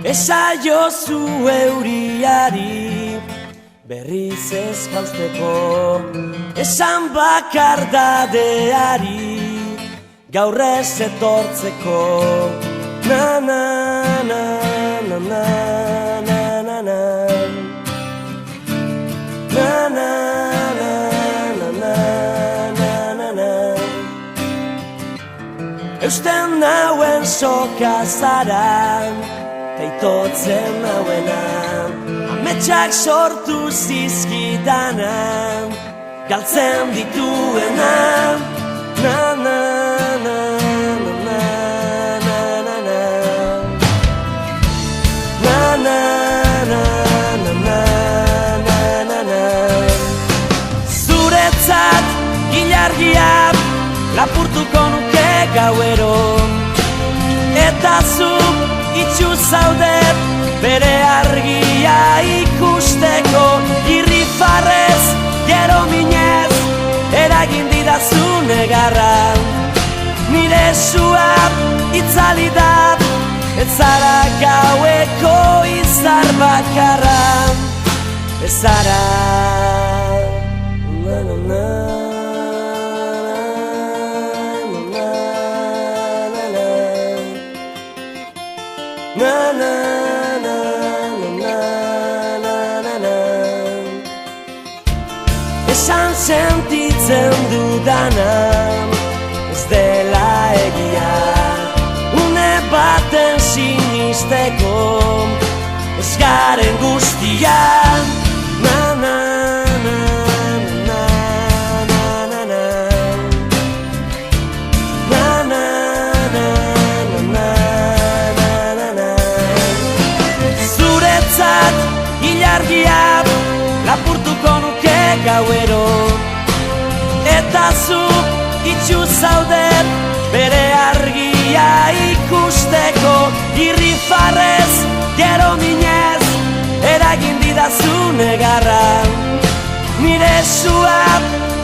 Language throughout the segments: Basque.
Esaiozu euriari berriz ez jausteko, esan bakardadeari gaur ez etortzeko. Na na na na na na na na na na na na na na na. Eusten nauen soka zara, teitotzen nauena, ametsak sortu zizkidana, galtzen dituena. Na na na na na na na na na na na na na na na. Zuretzat ilargia lapurtuko nuke gauero, eta zuk itxu zaudet bere argia ikusteko. Irrifarrez, gero minez, eragin didazu negarra. Nire sua itzali da, ez zara gaueko izar bakarra. Ez zara na na na na na na na na na na. Esan sentitzen dudana ez dela egia, une baten sinisteko ez garen guztian. Na na na na na na na na na na na. Zuretzat ilargia lapurtuko nuke gauero, eta zuk itxu zaudet bere argia ikusteko. Irrifarrez, gero minez, eragin didazu negarra. Nire sua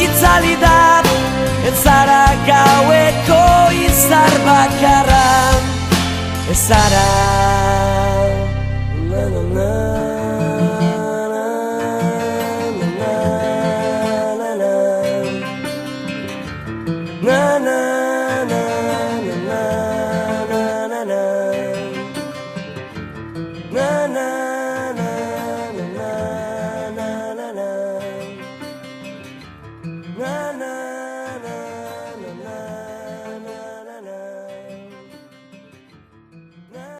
itzali da, ez zara gaueko izar bakarra. Ez zara